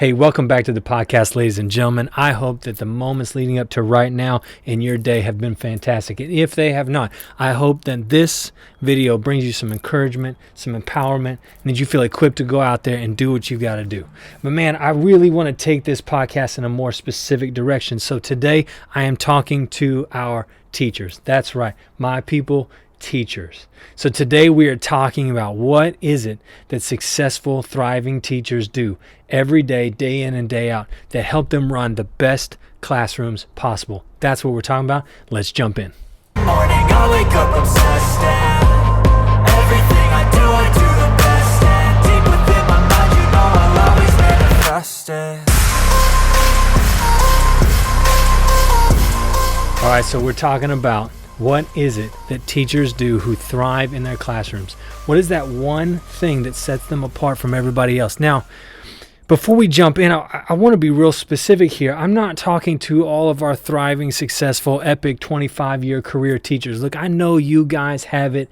Hey, welcome back to the podcast, ladies and gentlemen. I hope that the moments leading up to right now in your day have been fantastic. And if they have not, I hope that this video brings you some encouragement, some empowerment, and that you feel equipped to go out there and do what you got to do. But man, I really want to take this podcast in a more specific direction. So today I am talking to our teachers. That's right, my people, teachers. So today we are talking about what is it that successful, thriving teachers do every day, day in and day out, that help them run the best classrooms possible. That's what we're talking about. Let's jump in. Morning, I wake up obsessed, and everything I do the best, and deep within my mind, you know I'll always manifest it. All right, so we're talking about what is it that teachers do who thrive in their classrooms? What is that one thing that sets them apart from everybody else? Now, before we jump in, I want to be real specific here. I'm not talking to all of our thriving, successful, epic 25-year career teachers. Look, I know you guys have it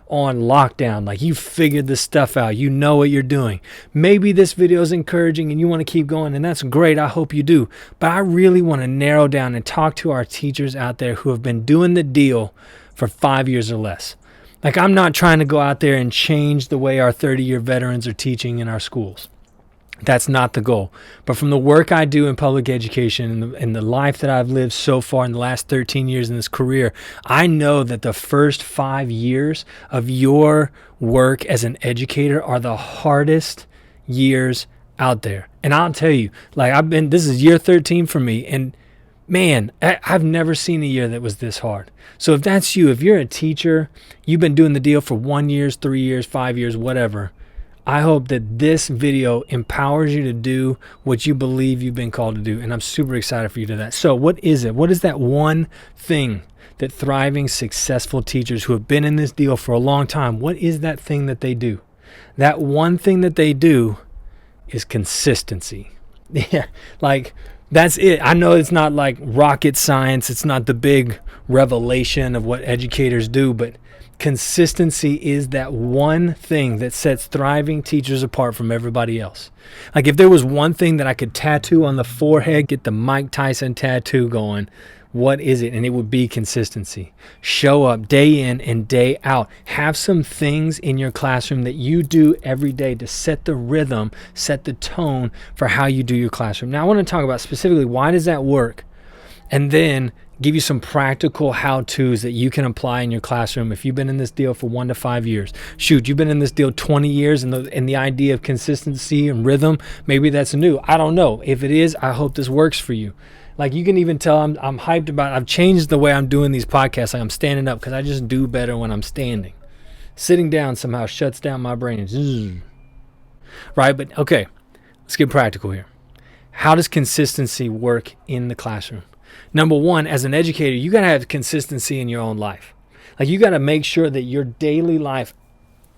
on lockdown. Like, you figured this stuff out. You know what you're doing. Maybe this video is encouraging and you want to keep going, and that's great. I hope you do. But I really want to narrow down and talk to our teachers out there who have been doing the deal for 5 years or less. Like, I'm not trying to go out there and change the way our 30-year veterans are teaching in our schools. That's not the goal. But from the work I do in public education and the life that I've lived so far in the last 13 years in this career, I know that the first 5 years of your work as an educator are the hardest years out there. And I'll tell you, like, this is year 13 for me, and man, I've never seen a year that was this hard. So if that's you, if you're a teacher, you've been doing the deal for 1 year, 3 years, 5 years, whatever, I hope that this video empowers you to do what you believe you've been called to do. And I'm super excited for you to do that. So what is it? What is that one thing that thriving, successful teachers who have been in this deal for a long time, what is that thing that they do? That one thing that they do is consistency. Yeah, like, that's it. I know it's not like rocket science. It's not the big revelation of what educators do, but consistency is that one thing that sets thriving teachers apart from everybody else. Like, if there was one thing that I could tattoo on the forehead, get the Mike Tyson tattoo going, what is it? And it would be consistency. Show up day in and day out. Have some things in your classroom that you do every day to set the rhythm, set the tone for how you do your classroom. Now, I want to talk about specifically, why does that work? And then give you some practical how-tos that you can apply in your classroom if you've been in this deal for 1 to 5 years. Shoot, you've been in this deal 20 years, and the idea of consistency and rhythm, maybe that's new. I don't know. If it is, I hope this works for you. Like, you can even tell I'm hyped about it. I've changed the way I'm doing these podcasts. Like, I'm standing up because I just do better when I'm standing. Sitting down somehow shuts down my brain. Right? But okay, let's get practical here. How does consistency work in the classroom? Number one, as an educator, you got to have consistency in your own life. Like, you got to make sure that your daily life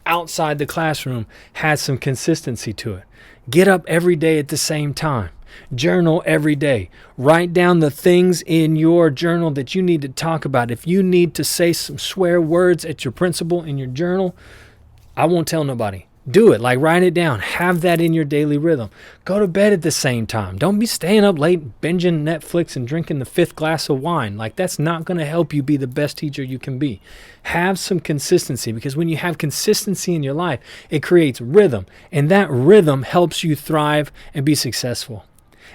outside the classroom has some consistency to it. Get up every day at the same time. Journal every day. Write down the things in your journal that you need to talk about. If you need to say some swear words at your principal in your journal, I won't tell nobody. Do it. Like, write it down. Have that in your daily rhythm. Go to bed at the same time. Don't be staying up late, binging Netflix and drinking the 5th glass of wine. Like, that's not going to help you be the best teacher you can be. Have some consistency, because when you have consistency in your life, it creates rhythm, and that rhythm helps you thrive and be successful.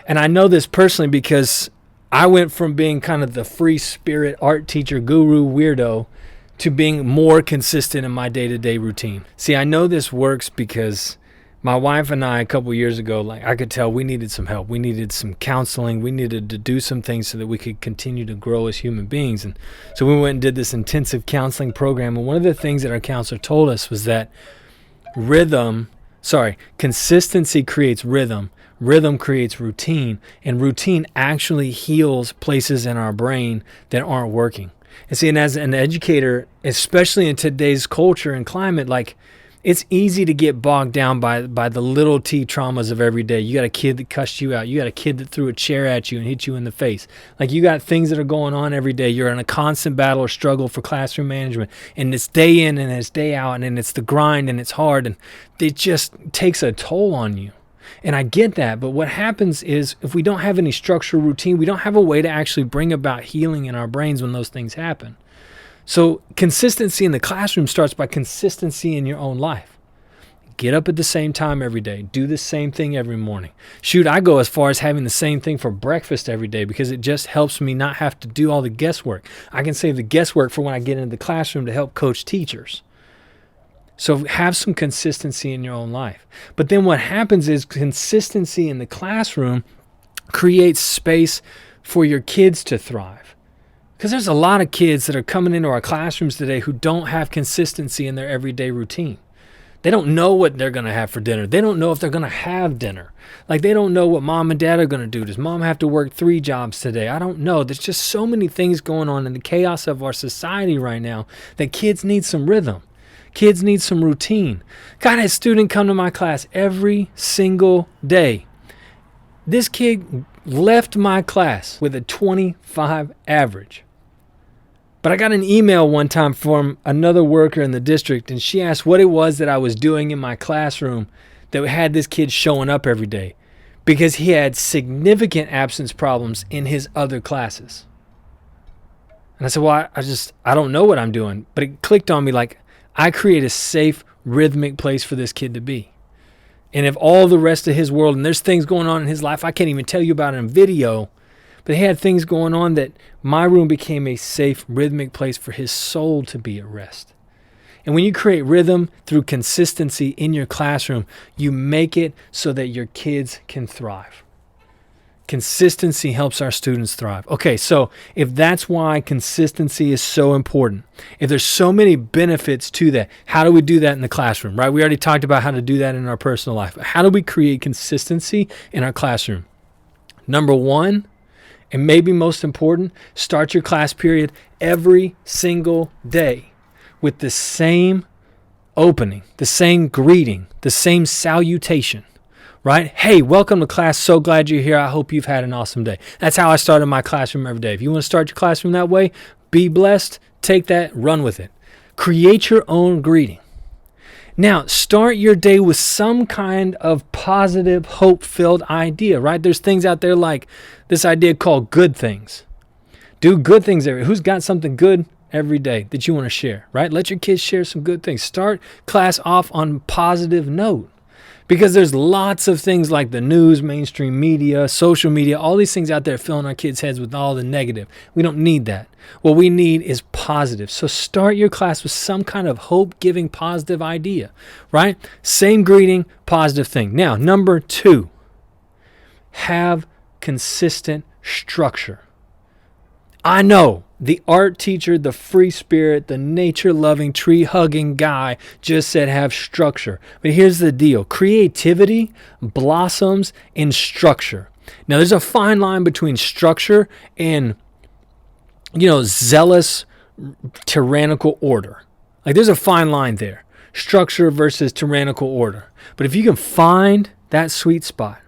And I know this personally because I went from being kind of the free spirit art teacher guru weirdo to being more consistent in my day-to-day routine. See, I know this works because my wife and I, a couple years ago, like, I could tell we needed some help. We needed some counseling. We needed to do some things so that we could continue to grow as human beings. And so we went and did this intensive counseling program. And one of the things that our counselor told us was that consistency creates rhythm. Rhythm creates routine, and routine actually heals places in our brain that aren't working. And see, and as an educator, especially in today's culture and climate, like, it's easy to get bogged down by the little T traumas of every day. You got a kid that cussed you out. You got a kid that threw a chair at you and hit you in the face. Like, you got things that are going on every day. You're in a constant battle or struggle for classroom management. And it's day in and it's day out, and it's the grind, and it's hard, and it just takes a toll on you. And I get that. But what happens is if we don't have any structure or routine, we don't have a way to actually bring about healing in our brains when those things happen. So consistency in the classroom starts by consistency in your own life. Get up at the same time every day. Do the same thing every morning. Shoot, I go as far as having the same thing for breakfast every day because it just helps me not have to do all the guesswork. I can save the guesswork for when I get into the classroom to help coach teachers. So have some consistency in your own life. But then what happens is consistency in the classroom creates space for your kids to thrive. Because there's a lot of kids that are coming into our classrooms today who don't have consistency in their everyday routine. They don't know what they're going to have for dinner. They don't know if they're going to have dinner. Like they don't know what mom and dad are going to do. Does mom have to work 3 jobs today? I don't know. There's just so many things going on in the chaos of our society right now that kids need some rhythm. Kids need some routine. God, I had a student come to my class every single day. This kid left my class with a 25 average. But I got an email one time from another worker in the district, and she asked what it was that I was doing in my classroom that had this kid showing up every day because he had significant absence problems in his other classes. And I said, well, I don't know what I'm doing. But it clicked on me like I create a safe, rhythmic place for this kid to be. And if all the rest of his world, and there's things going on in his life I can't even tell you about in video, but he had things going on that my room became a safe, rhythmic place for his soul to be at rest. And when you create rhythm through consistency in your classroom, you make it so that your kids can thrive. Consistency helps our students thrive. Okay, so if that's why consistency is so important, if there's so many benefits to that, how do we do that in the classroom, right? We already talked about how to do that in our personal life. How do we create consistency in our classroom? Number one, and maybe most important, start your class period every single day with the same opening, the same greeting, the same salutation, right? Hey, welcome to class. So glad you're here. I hope you've had an awesome day. That's how I started my classroom every day. If you want to start your classroom that way, be blessed. Take that, run with it. Create your own greeting. Now, start your day with some kind of positive, hope-filled idea, right? There's things out there like this idea called good things. Do good things every day. Who's got something good every day that you want to share, right? Let your kids share some good things. Start class off on a positive note. Because there's lots of things like the news, mainstream media, social media, all these things out there filling our kids' heads with all the negative. We don't need that. What we need is positive. So start your class with some kind of hope-giving positive idea, right? Same greeting, positive thing. Now, number 2, have consistent structure. I know the art teacher, the free spirit, the nature-loving, tree-hugging guy just said have structure. But here's the deal. Creativity blossoms in structure. Now, there's a fine line between structure and, zealous, tyrannical order. Like, there's a fine line there. Structure versus tyrannical order. But if you can find that sweet spot,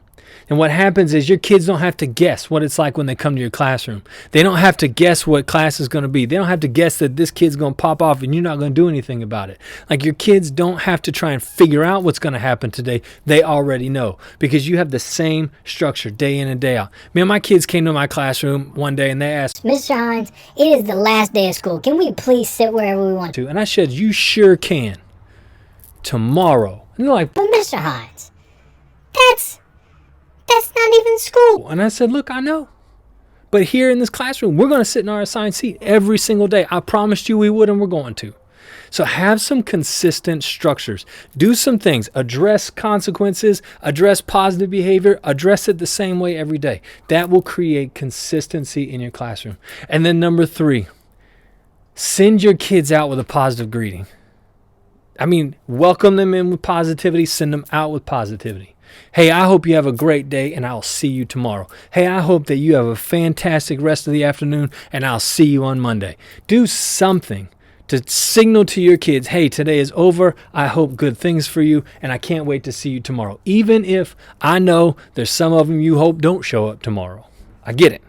and what happens is your kids don't have to guess what it's like when they come to your classroom. They don't have to guess what class is going to be. They don't have to guess that this kid's going to pop off and you're not going to do anything about it. Like your kids don't have to try and figure out what's going to happen today. They already know because you have the same structure day in and day out. Man, my kids came to my classroom one day and they asked, Mr. Hines, it is the last day of school. Can we please sit wherever we want to? And I said, you sure can. Tomorrow. And they're like, but Mr. Hines, that's not even school. And I said, look, I know. But here in this classroom, we're going to sit in our assigned seat every single day. I promised you we would, and we're going to. So have some consistent structures. Do some things. Address consequences. Address positive behavior. Address it the same way every day. That will create consistency in your classroom. And then number 3, send your kids out with a positive greeting. I mean, welcome them in with positivity. Send them out with positivity. Hey, I hope you have a great day and I'll see you tomorrow. Hey, I hope that you have a fantastic rest of the afternoon and I'll see you on Monday. Do something to signal to your kids, hey, today is over. I hope good things for you and I can't wait to see you tomorrow. Even if I know there's some of them you hope don't show up tomorrow. I get it.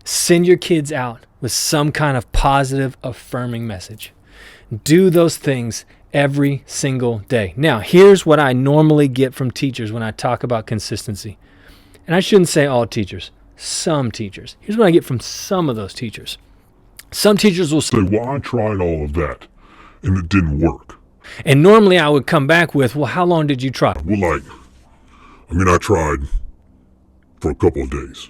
Send your kids out with some kind of positive, affirming message. Do those things every single day. Now, here's what I normally get from teachers when I talk about consistency. And I shouldn't say all teachers, some teachers. Here's what I get from some of those teachers. Some teachers will say, Well, I tried all of that and it didn't work. and normally I would come back with, well, how long did you try? Well, I tried for a couple of days.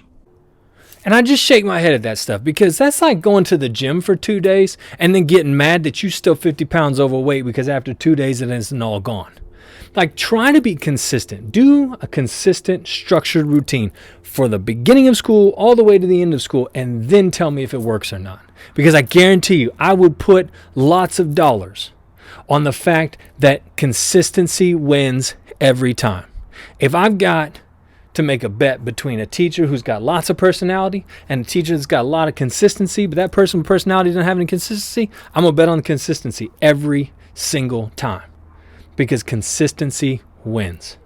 And I just shake my head at that stuff because that's like going to the gym for 2 days and then getting mad that you're still 50 pounds overweight because after 2 days it isn't all gone. Like, try to be consistent. Do a consistent, structured routine for the beginning of school all the way to the end of school, and then tell me if it works or not. Because I guarantee you, I would put lots of dollars on the fact that consistency wins every time. If I've got to make a bet between a teacher who's got lots of personality and a teacher that's got a lot of consistency, but that person with personality doesn't have any consistency, I'm going to bet on the consistency every single time. Because consistency wins.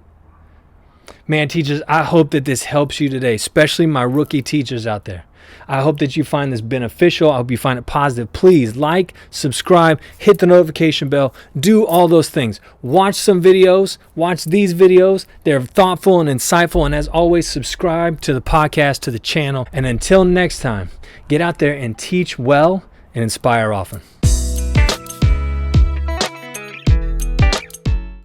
Man, teachers, I hope that this helps you today, especially my rookie teachers out there. I hope that you find this beneficial. I hope you find it positive. Please like, subscribe, hit the notification bell, do all those things. Watch some videos, watch these videos. They're thoughtful and insightful. And as always, subscribe to the podcast, to the channel. And until next time, get out there and teach well and inspire often.